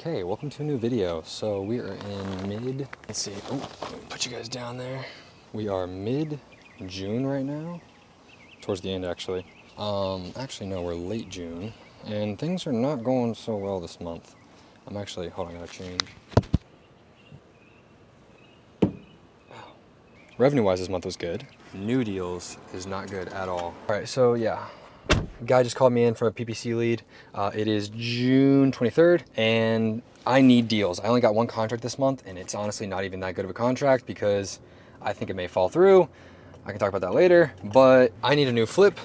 Okay, welcome to a new video. So we are in let's see, put you guys down there. We are mid-June right now, towards the end actually. Actually no, we're late June, and things are not going so well this month. Hold on, I gotta change. Revenue-wise, this month was good. New deals is not good at all. All right, so yeah. Guy just called me in from a PPC lead. It is June 23rd, and I need deals. I only got one contract this month, and it's honestly not even that good of a contract because I think it may fall through. I can talk about that later, but I need a new flip,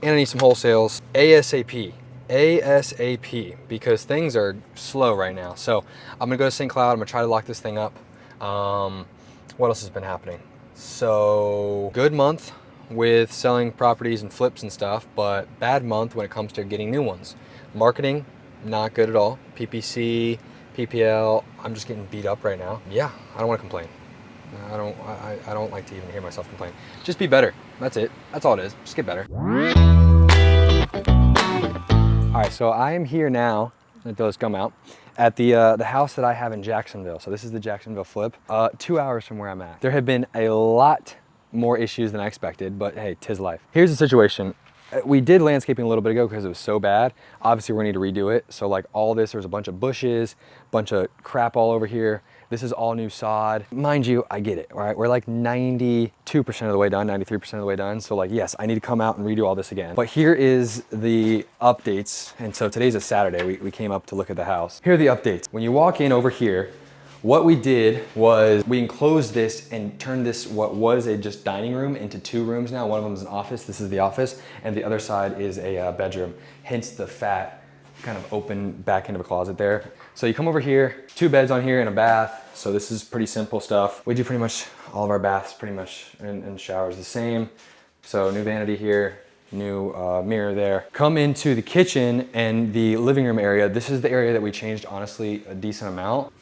and I need some wholesales ASAP. ASAP, because things are slow right now. So I'm gonna go to St. Cloud. I'm gonna try to lock this thing up. What else has been happening? So good month with selling properties and flips and stuff, but bad month when it comes to getting new ones. Marketing, not good at all. PPC, PPL, I'm just getting beat up right now. Yeah, I don't want to complain. I don't like to even hear myself complain. Just be better. That's it. That's all it is. Just get better. All right, so I am here now. Let those come out at the house that I have in Jacksonville. So this is the Jacksonville flip, 2 hours from where I'm at. There have been a lot more issues than I expected, but hey, 'tis life. Here's the situation. We did landscaping a little bit ago because it was so bad. Obviously, we're gonna need to redo it. So like all this, there's a bunch of bushes, bunch of crap all over here. This is all new sod. Mind you, I get it, all right? We're like 92% of the way done, 93% of the way done. So like, yes, I need to come out and redo all this again. But here is the updates. And so today's a Saturday. We came up to look at the house. Here are the updates. When you walk in over here, what we did was we enclosed this and turned this, what was a just dining room, into 2 rooms now. One of them is an office, this is the office, and the other side is a bedroom, hence the fat kind of open back end of a closet there. So you come over here, 2 beds on here and a bath. So this is pretty simple stuff. We do pretty much all of our baths pretty much and showers the same. So new vanity here, new mirror there. Come into the kitchen and the living room area. This is the area that we changed, honestly, a decent amount.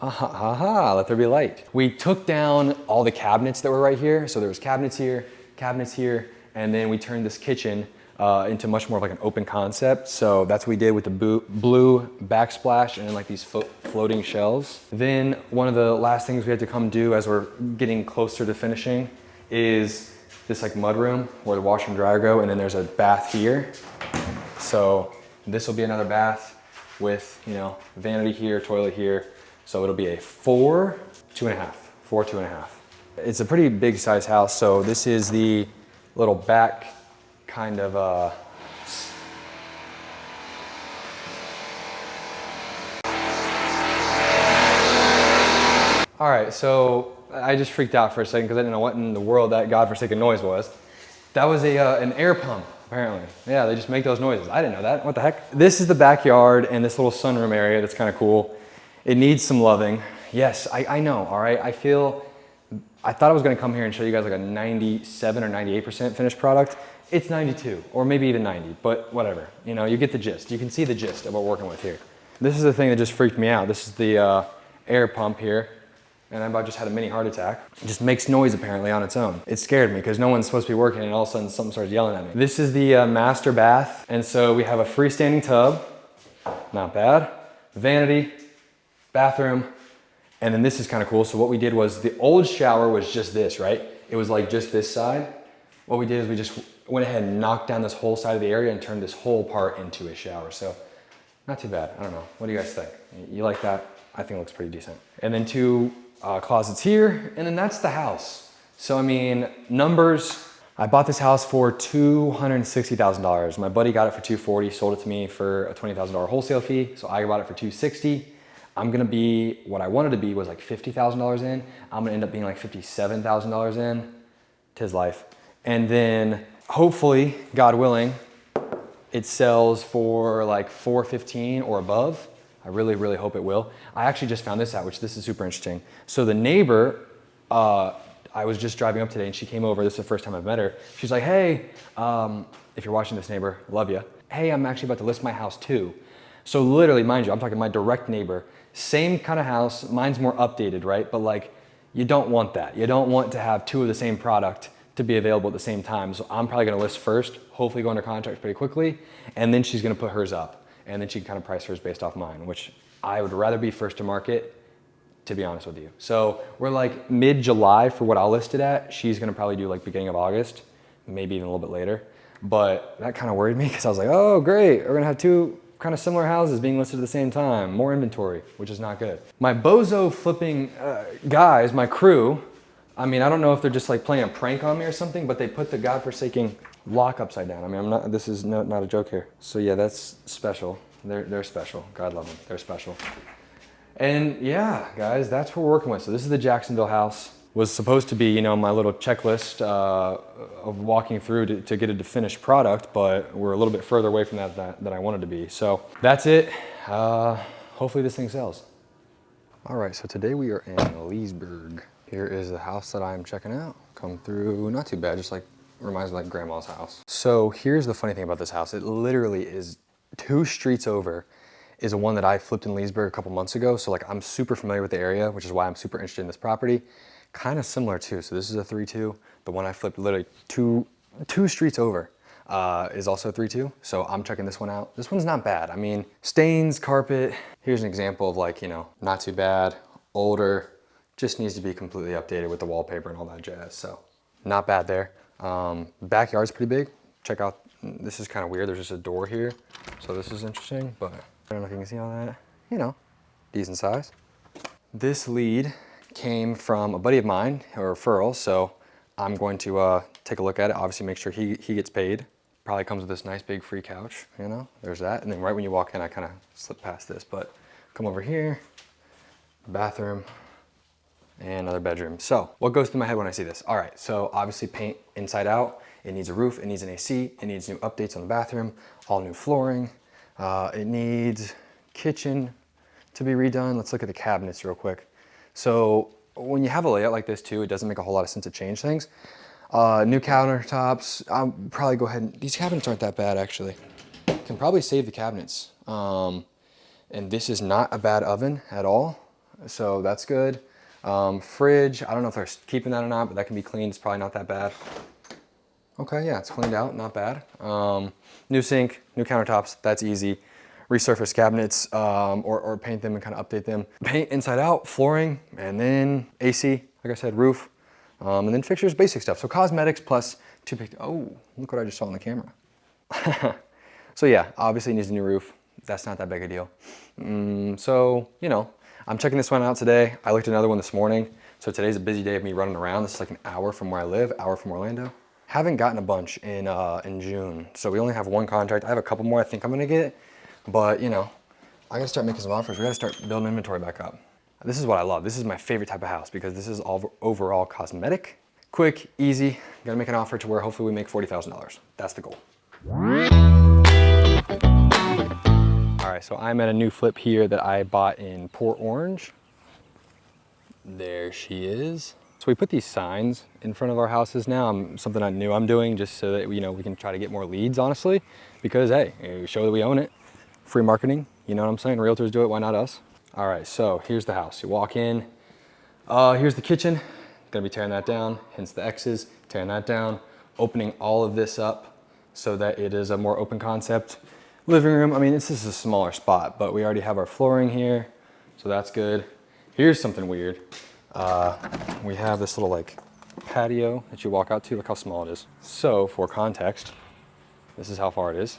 Let there be light. We took down all the cabinets that were right here. So there was cabinets here, and then we turned this kitchen into much more of like an open concept. So that's what we did with the blue backsplash and then like these floating shelves. Then one of the last things we had to come do as we're getting closer to finishing is this like mud room where the washer and dryer go, and then there's a bath here. So this will be another bath with, you know, vanity here, toilet here. So it'll be a 4, 2.5. It's a pretty big size house. So this is the little back kind of, all right, so I just freaked out for a second because I didn't know what in the world that godforsaken noise was. That was an air pump, apparently. Yeah, they just make those noises. I didn't know that. What the heck? This is the backyard and this little sunroom area that's kind of cool. It needs some loving. Yes, I know, all right? I thought I was gonna come here and show you guys like a 97 or 98% finished product. It's 92, or maybe even 90, but whatever. You know, you get the gist. You can see the gist of what we're working with here. This is the thing that just freaked me out. This is the air pump here, and I about just had a mini heart attack. It just makes noise apparently on its own. It scared me because no one's supposed to be working and all of a sudden something starts yelling at me. This is the master bath, and so we have a freestanding tub, not bad, vanity, bathroom, and then this is kind of cool. So what we did was the old shower was just this, right? It was like just this side. What we did is we just went ahead and knocked down this whole side of the area and turned this whole part into a shower. So not too bad. I don't know. What do you guys think? You like that? I think it looks pretty decent. And then 2 closets here, and then that's the house. So I mean, numbers. I bought this house for $260,000. My buddy got it for $240,000, sold it to me for a $20,000 wholesale fee. So I bought it for $260,000. I'm gonna be, what I wanted to be was like $50,000 in. I'm gonna end up being like $57,000 in. 'Tis life. And then hopefully, God willing, it sells for like $415,000 or above. I really, really hope it will. I actually just found this out, which this is super interesting. So the neighbor, I was just driving up today and she came over. This is the first time I've met her. She's like, hey, if you're watching this, neighbor, love you. Hey, I'm actually about to list my house too. So literally, mind you, I'm talking my direct neighbor, same kind of house, mine's more updated, right? But like, you don't want that. You don't want to have 2 of the same product to be available at the same time. So I'm probably gonna list first, hopefully go under contract pretty quickly, and then she's gonna put hers up. and then she can kind of price hers based off mine, which I would rather be first to market, to be honest with you. So we're like mid-July for what I'll list it at. She's gonna probably do like beginning of August, maybe even a little bit later. But that kind of worried me because I was like, oh great, we're gonna have two kind of similar houses being listed at the same time, more inventory, which is not good. My bozo flipping guys, my crew, I mean, I don't know if they're just like playing a prank on me or something, but they put the godforsaken lock upside down. I mean, this is not a joke here. So yeah, that's special. They're special. God love them, they're special. And yeah, guys, that's what we're working with. So this is the Jacksonville house. Was supposed to be, you know, my little checklist of walking through to get it to finished product, but we're a little bit further away from that than I wanted to be. So that's it. Hopefully this thing sells. All right, so today we are in Leesburg. Here is the house that I'm checking out. Come through, not too bad, just like reminds me of like grandma's house. So here's the funny thing about this house. It literally is 2 streets over is one that I flipped in Leesburg a couple months ago. So like I'm super familiar with the area, which is why I'm super interested in this property. Kind of similar too. So this is a 3-2. The one I flipped literally two streets over is also a 3-2. So I'm checking this one out. This one's not bad. I mean, stains, carpet. Here's an example of like, you know, not too bad, older, just needs to be completely updated with the wallpaper and all that jazz. So not bad there. Backyard's pretty big. Check out, this is kind of weird. There's just a door here. So this is interesting, but I don't know if you can see all that. You know, decent size. This lead came from a buddy of mine, a referral, so I'm going to take a look at it, obviously make sure he gets paid. Probably comes with this nice big free couch, you know, there's that. And then right when you walk in, I kind of slip past this, but come over here, bathroom, and another bedroom. So what goes through my head when I see this? All right, so obviously paint inside out, it needs a roof, it needs an AC, it needs new updates on the bathroom, all new flooring, it needs kitchen to be redone. Let's look at the cabinets real quick. So when you have a layout like this too, it doesn't make a whole lot of sense to change things. New countertops, I'll probably go ahead and, these cabinets aren't that bad actually. Can probably save the cabinets. And this is not a bad oven at all. So that's good. Fridge, I don't know if they're keeping that or not, but that can be cleaned, it's probably not that bad. Okay, yeah, it's cleaned out, not bad. New sink, new countertops, that's easy. Resurface cabinets or paint them and kind of update them. Paint inside out, flooring, and then AC, like I said, roof, and then fixtures, basic stuff. So cosmetics plus oh, look what I just saw on the camera. So yeah, obviously it needs a new roof. That's not that big a deal. So, you know, I'm checking this one out today. I looked at another one this morning. So today's a busy day of me running around. This is like an hour from where I live, hour from Orlando. Haven't gotten a bunch in June. So we only have one contract. I have a couple more I think I'm gonna get. But you know, I gotta start making some offers. We gotta start building inventory back up. This is what I love. This is my favorite type of house because this is all overall cosmetic, quick, easy. Gotta make an offer to where hopefully we make $40,000. That's the goal. All right, so I'm at a new flip here that I bought in Port Orange. There she is. So we put these signs in front of our houses now. Something new I'm doing just so that, you know, we can try to get more leads, honestly, because hey, we show that we own it. Free marketing, you know what I'm saying? Realtors do it, why not us? All right, so here's the house. You walk in, here's the kitchen. Gonna be tearing that down, hence the X's, tearing that down, opening all of this up so that it is a more open concept. Living room, I mean, this is a smaller spot, but we already have our flooring here, so that's good. Here's something weird. We have this little like patio that you walk out to, look how small it is. So for context, this is how far it is.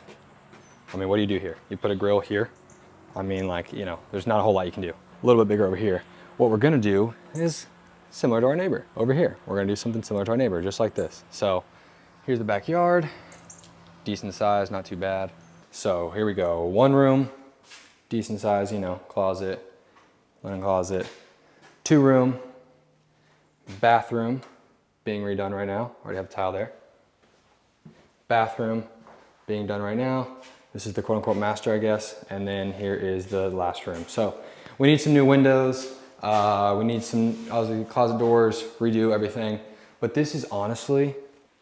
I mean, what do you do here? You put a grill here. I mean, like, you know, there's not a whole lot you can do. A little bit bigger over here. What we're gonna do is similar to our neighbor over here. We're gonna do something similar to our neighbor, just like this. So here's the backyard, decent size, not too bad. So here we go, one room, decent size, you know, closet, linen closet, 2 room, bathroom, being redone right now. Already have a tile there. Bathroom, being done right now. This is the quote unquote master, I guess. And then here is the last room. So we need some new windows. We need some obviously closet doors, redo everything. But this is honestly,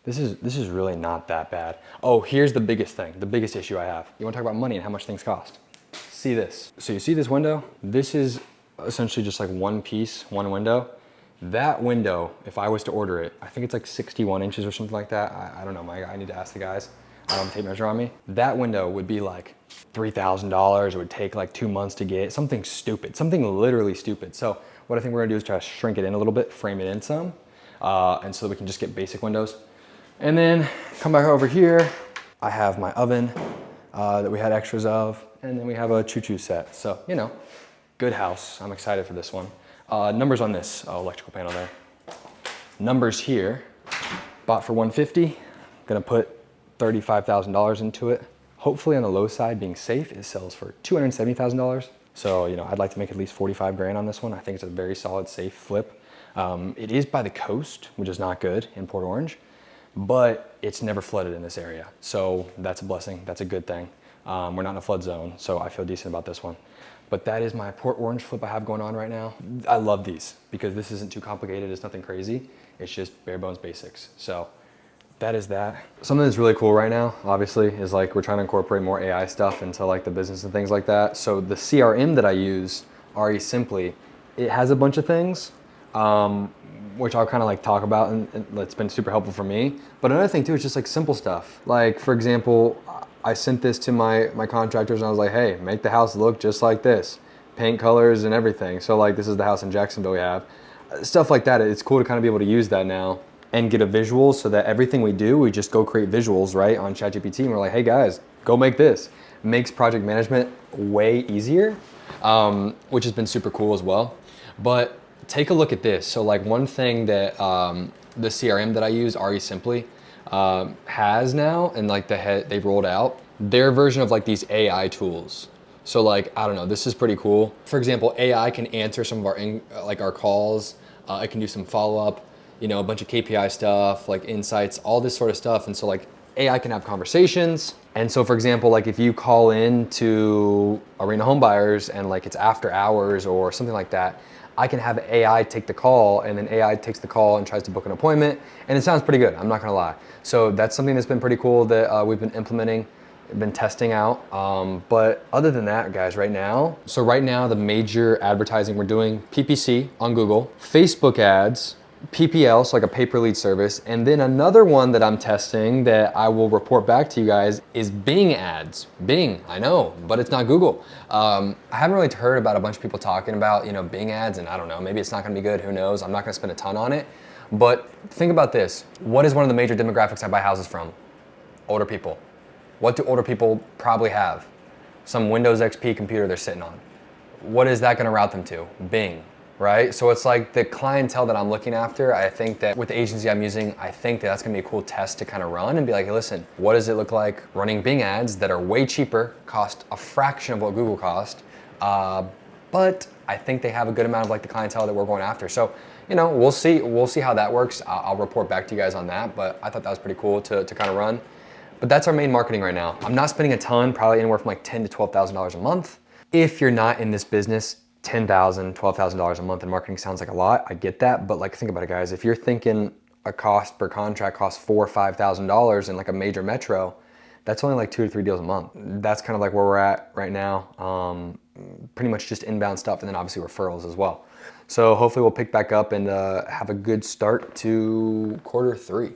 this is really not that bad. Oh, here's the biggest thing, the biggest issue I have. You wanna talk about money and how much things cost. See this. So you see this window? This is essentially just like one piece, one window. That window, if I was to order it, I think it's like 61 inches or something like that. I don't know, I need to ask the guys. I don't have a tape measure on me. That window would be like $3,000. It would take like 2 months to get something stupid, something literally stupid. So what I think we're gonna do is try to shrink it in a little bit, frame it in some, and so we can just get basic windows. And then come back over here. I have my oven that we had extras of, and then we have a choo-choo set. So, you know, good house. I'm excited for this one. Numbers on this electrical panel there. Numbers here, bought for $150. Gonna put $35,000 into it. Hopefully on the low side, being safe, it sells for $270,000. So, you know, I'd like to make at least 45 grand on this one. I think it's a very solid, safe flip. It is by the coast, which is not good in Port Orange, but it's never flooded in this area. So that's a blessing, that's a good thing. We're not in a flood zone, so I feel decent about this one. But that is my Port Orange flip I have going on right now. I love these because this isn't too complicated, it's nothing crazy. It's just bare bones basics. So that is that. Something that's really cool right now, obviously, is like we're trying to incorporate more AI stuff into like the business and things like that. So the CRM that I use, RE Simply, it has a bunch of things, which I'll kind of like talk about, and it's been super helpful for me. But another thing too is just like simple stuff. Like for example, I sent this to my contractors and I was like, hey, make the house look just like this. Paint colors and everything. So like this is the house in Jacksonville we have. Stuff like that, it's cool to kind of be able to use that now and get a visual so that everything we do, we just go create visuals, right, on ChatGPT, and we're like, hey guys, go make this. Makes project management way easier, which has been super cool as well. But take a look at this. So like one thing that the CRM that I use, RE Simply, has now, and like they've rolled out, their version of like these AI tools. So like, I don't know, this is pretty cool. For example, AI can answer some of our calls. It can do some follow-up, you know, a bunch of KPI stuff, like insights, all this sort of stuff. And so like AI can have conversations. And so for example, like if you call in to Arena Homebuyers and like it's after hours or something like that, I can have AI take the call, and then AI takes the call and tries to book an appointment. And it sounds pretty good, I'm not gonna lie. So that's something that's been pretty cool that we've been implementing, been testing out. But other than that, guys, right now, the major advertising we're doing, PPC on Google, Facebook ads, PPL, so like a pay-per-lead service, and then another one that I'm testing that I will report back to you guys is Bing ads. Bing, I know, but it's not Google. I haven't really heard about a bunch of people talking about, you know, Bing ads, and I don't know, maybe it's not gonna be good, who knows? I'm not gonna spend a ton on it, but think about this. What is one of the major demographics I buy houses from? Older people. What do older people probably have? Some Windows XP computer they're sitting on. What is that gonna route them to? Bing. Right? So it's like the clientele that I'm looking after, I think that with the agency I'm using, I think that that's gonna be a cool test to kind of run and be like, hey, listen, what does it look like running Bing ads that are way cheaper, cost a fraction of what Google cost, but I think they have a good amount of like the clientele that we're going after. So, you know, we'll see how that works. I'll report back to you guys on that, but I thought that was pretty cool to kind of run. But that's our main marketing right now. I'm not spending a ton, probably anywhere from like $10,000 to $12,000 a month. If you're not in this business, $10,000, $12,000 a month in marketing sounds like a lot. I get that, but like think about it, guys. If you're thinking a cost per contract costs $4,000 or $5,000 in like a major metro, that's only like 2 to 3 deals a month. That's kind of like where we're at right now. Pretty much just inbound stuff, and then obviously referrals as well. So hopefully we'll pick back up and have a good start to quarter 3.